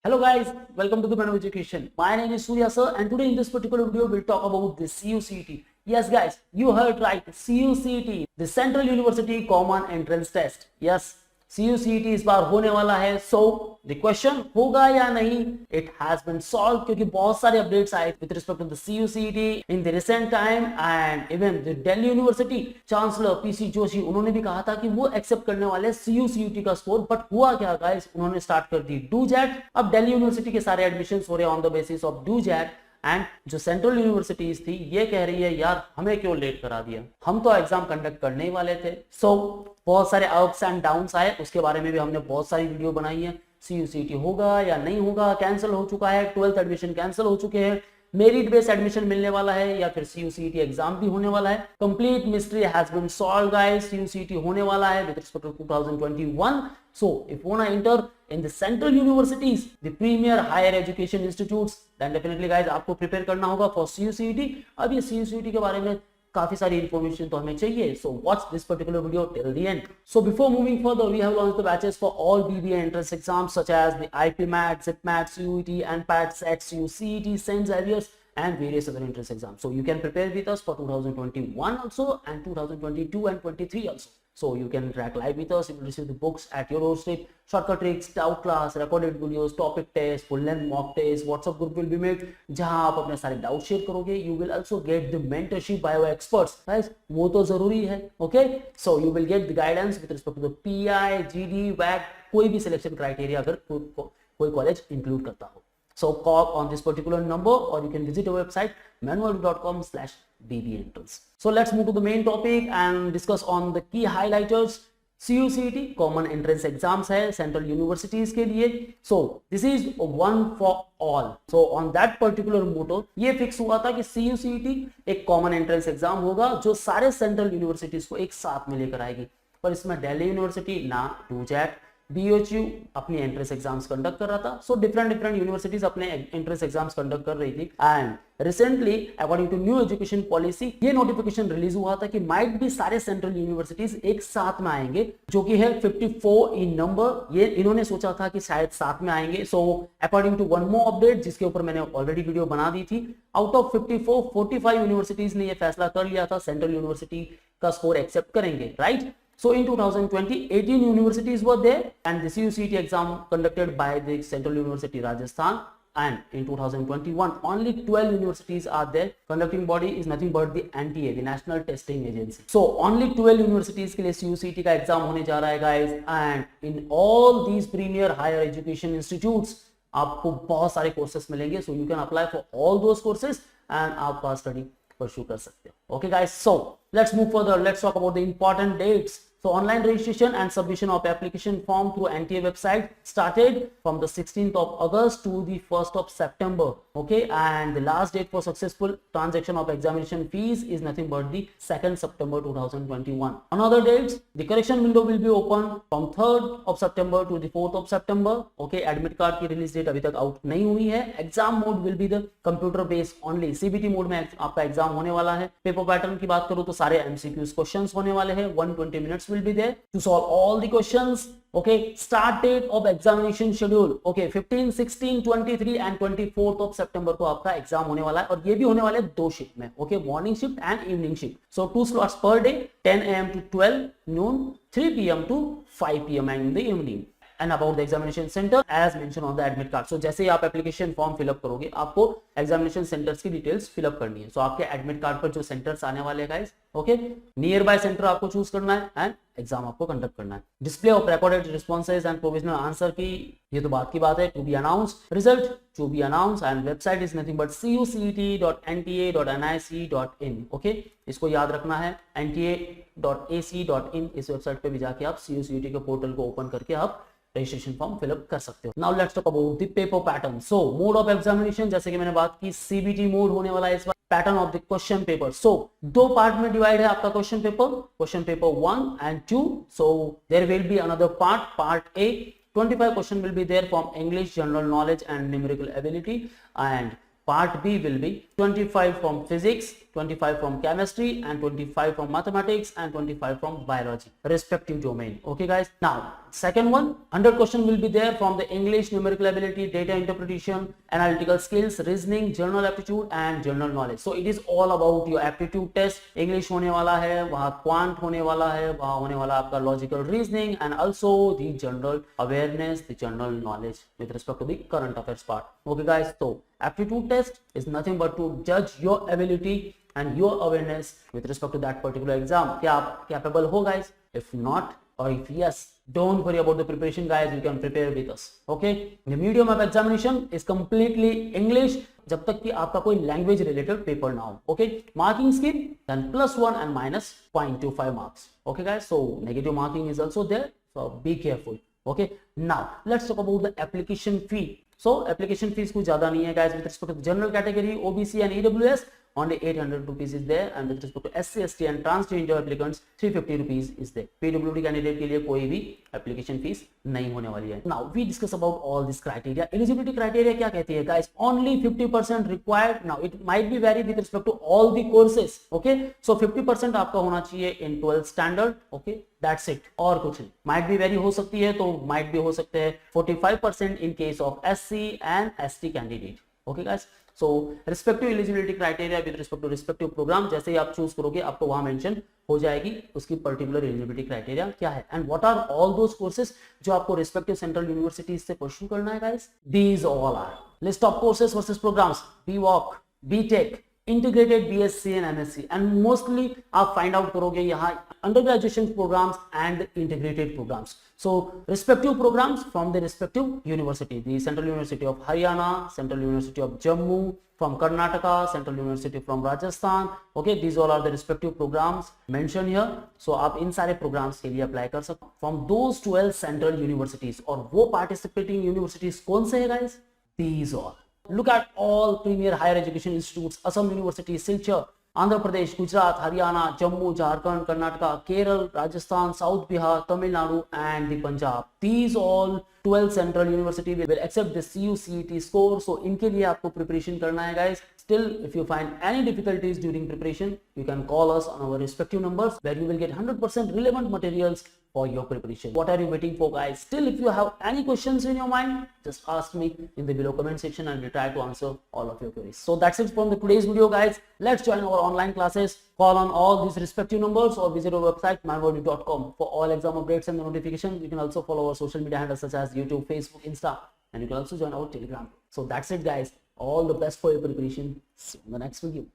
Hello guys, welcome to the Man of Education. My name is Surya sir and today in this particular video we'll talk about the CUCET. Yes guys, you heard right, CUCET, the Central University Common Entrance Test. Yes, CUCET इस बार होने वाला है. So the question होगा या नहीं, it has been solved क्योंकि बहुत सारे updates आए with respect to the CUCET in the recent time and even the Delhi University Chancellor PC Joshi उन्होंने भी कहा था कि वो एक्सेप्ट करने वाले CUCET का स्कोर. बट हुआ क्या गाइस, उन्होंने स्टार्ट कर दी डूजैट. अब दिल्ली यूनिवर्सिटी के सारे एडमिशंस हो रहे हैं on the basis of डूजैट and जो सेंट्रल यूनिवर्सिटीज थी ये कह रही है यार हमें क्यों लेट करा दिया, हम तो एग्जाम कंडक्ट करने ही वाले थे. सो बहुत सारे अप्स एंड डाउन्स आए, उसके बारे में भी हमने बहुत सारी वीडियो बनाई है. CUCET होगा या नहीं होगा, कैंसिल हो चुका है, 12th एडमिशन कैंसिल हो चुके हैं, मेरिट बेस्ड एडमिशन मिलने वाला है या फिर CUCET एग्जाम भी होने वाला है. Complete mystery has been solved guys. CUCET होने वाला है with respect to 2021. So if you wanna enter in the central universities, the premier higher education institutes, then definitely guys आपको prepare करना होगा for CUCET. अब ये CUCET के बारे में काफी सारी information तो हमें चाहिए. So watch this particular video till the end. So before moving further, we have launched the batches for all BBA entrance exams such as the IPMAT, ZIPMAT, CUET, NPAT, SET, CUCET, St. Xavier's and various other entrance exams. So you can prepare with us for 2021 also and 2022 and 23 also. So you can track live with us. You will receive the books at your doorstep, shortcut tricks, doubt class, recorded videos, topic test, full length mock test. WhatsApp group will be made जहां आप अपने सारे doubt share करोगे. You will also get the mentorship by our experts. Guys, वो तो जरूरी है. Okay, so you will get the guidance with respect to the PI, GD, WAC, कोई भी सिलेक्शन क्राइटेरिया अगर कोई कॉलेज इंक्लूड करता हो. So call on this particular number or you can visit our website manual.com/BBentrance. So let's move to the main topic and discuss on the key highlighters. CUCET common entrance exams है central universities के लिए. So this is one for all. So on that particular motto ये fix हुआ था कि CUCET एक common entrance exam होगा जो सारे सेंट्रल यूनिवर्सिटीज को एक साथ में लेकर आएगी. पर इसमें दिल्ली यूनिवर्सिटी ना डूजैट, BHU अपनी एंट्रेंस एग्जाम्स कंडक्ट कर रहा था. सो डिफरेंट यूनिवर्सिटीज अपने एंट्रेंस एग्जाम्स कंडक्ट कर रही थी. And recently according to new education policy ये नोटिफिकेशन रिलीज हुआ था कि माइट भी सारे सेंट्रल यूनिवर्सिटीज एक साथ में आएंगे जो कि है 54 इन नंबर. ये इन्होंने सोचा था कि शायद साथ में आएंगे. So according to one more update जिसके ऊपर मैंने ऑलरेडी वीडियो बना दी थी, आउट ऑफ 54 45 यूनिवर्सिटीज ने ये फैसला कर लिया था सेंट्रल यूनिवर्सिटी का स्कोर एक्सेप्ट करेंगे. Right. So in 2020, 18 universities were there and the CUCET exam conducted by the Central University Rajasthan. And in 2021, only 12 universities are there. Conducting body is nothing but the NTA, the National Testing Agency. So only 12 universities के लिए CUCET का exam होने जा रहा है guys. And in all these premier higher education institutes, आपको बहुत सारे कोर्सेस मिलेंगे. So you can apply for all those courses and आप स्टडी परस्यू कर सकते हो. Okay guys, so let's move further. Let's talk about the important dates. So online registration and submission of application form through NTA website started from the 16th of August to the 1st of September. Okay, and the last date for successful transaction of examination fees is nothing but the 2nd September 2021. Another dates, the correction window will be open from 3rd of September to the 4th of September. Okay, admit card की release date अभी तक out नहीं हुई है. Exam mode will be the computer based only. CBT mode में आपका exam होने वाला है. पेपर पैटर्न की बात करूँ तो सारे MCQs क्वेश्चंस होने वाले हैं. 120 minutes will be there to solve all the questions. Okay, start date of examination schedule. Okay, 15, 16, 23 and 24th of September को आपका एग्जाम होने वाला है और ये भी होने वाले 2 शिफ्ट में. Okay, morning shift and evening shift. So 2 slots per day, 10 AM to 12 noon, 3 PM to 5 PM in the evening. And about the examination center as mentioned on the admit card. So जैसे ही आप application form fill up करोगे आपको examination centres की details fill up करनी है. सो आपके admit card पर जो सेंटर्स आने वाले हैं guys, okay, nearby centre आपको चूज करना है एंड एग्जाम आपको कंडक्ट करना है. Display of recorded responses and provisional answer key ये तो बात की बात है. To be announce result to be announce and website is nothing but cucet.nta.nic.in. Okay, इसको याद रखना है. nta.ac.in इस वेबसाइट पे भी जाके आप CUCET के पोर्टल को ओपन करके आप रजिस्ट्रेशन फॉर्म फिलअप कर सकते हो. Now let's talk about the paper pattern. So mode of examination जैसे कि मैंने बात की CBT मोड होने वाला है इस बार. Pattern of the question paper. So 2 part में डिवाइड है आपका question paper 1 and 2. So there will be another part A. 25 question will be there from English, general knowledge and numerical ability and Part B will be 25 from physics, 25 from chemistry and 25 from mathematics and 25 from biology respective domain. Okay guys, now second one, 100 question will be there from the English, numerical ability, data interpretation, analytical skills, reasoning, general aptitude and general knowledge. So it is all about your aptitude test. English होने वाला है, वहाँ quant होने वाला है, वहाँ होने वाला आपका logical reasoning and also the general awareness, the general knowledge with respect to the current affairs part. Okay guys, so aptitude test is nothing but to judge your ability and your awareness with respect to that particular exam. क्या आप capable हो guys? If not, or if yes, don't worry about the preparation guys, you can prepare with us. Okay, the medium of examination is completely English जब तक कि आपका कोई language related paper ना हो. Okay, marking scheme then +1 and -0.25 marks. Okay guys, so negative marking is also there, so be careful. Okay, now let's talk about the application fee. So application fees कुछ ज्यादा नहीं है guys with respect to the general category, OBC and EWS. Only 800 rupees is there, and with respect to SC, ST and transgender applicants 350 rupees is there. PWD candidate के लिए कोई भी application fees नहीं होने वाली है. Now we discuss about all this criteria. Eligibility criteria क्या कहती है guys? Only 50% required. Now it might be vary with respect to all the courses. Okay, so 50% आपका होना चाहिए in 12th standard. Okay, that's it. और कुछ नहीं. Might be vary हो सकती है, तो might be हो सकते हैं 45% in case of SC and ST candidate. Okay guys, so respective eligibility criteria with respect to respective program जैसे ही आप चूज करोगे आपको वहां मेंशन हो जाएगी उसकी पर्टिकुलर एलिजिबिलिटी क्राइटेरिया क्या है and what are all those courses जो आपको रिस्पेक्टिव सेंट्रल यूनिवर्सिटीज से परस्यू करना है guys. These all are list of courses versus programs, BWOC, BTech, integrated BSc and MSc and mostly आप फाइंड आउट करोगे यहाँ under graduation programs and integrated programs. So respective programs from the respective university, the Central University of Haryana, Central University of Jammu, from Karnataka, Central University from Rajasthan. Okay, these all are the respective programs mentioned here. So आप इन सारे programs के लिए apply कर सकते from those 12 central universities. और वो participating universities कौन से हैं guys? These all. Look at all premier higher education institutes: Assam University, Silchar, Andhra Pradesh, Gujarat, Haryana, Jammu, Jharkhand, Karnataka, Kerala, Rajasthan, South Bihar, Tamil Nadu and the Punjab. These all 12 central university will accept the CUCET score. So इनके लिए आपको preparation करना है guys. Still, if you find any difficulties during preparation, you can call us on our respective numbers where you will get 100% relevant materials for your preparation. What are you waiting for guys? Still, if you have any questions in your mind, just ask me in the below comment section and we'll try to answer all of your queries. So that's it from the today's video guys. Let's join our online classes. Call on all these respective numbers or visit our website myworld.com for all exam updates and the notifications. You can also follow our social media handles such as YouTube, Facebook, Insta, and you can also join our Telegram. So that's it guys. All the best for your preparation. See you in the next video.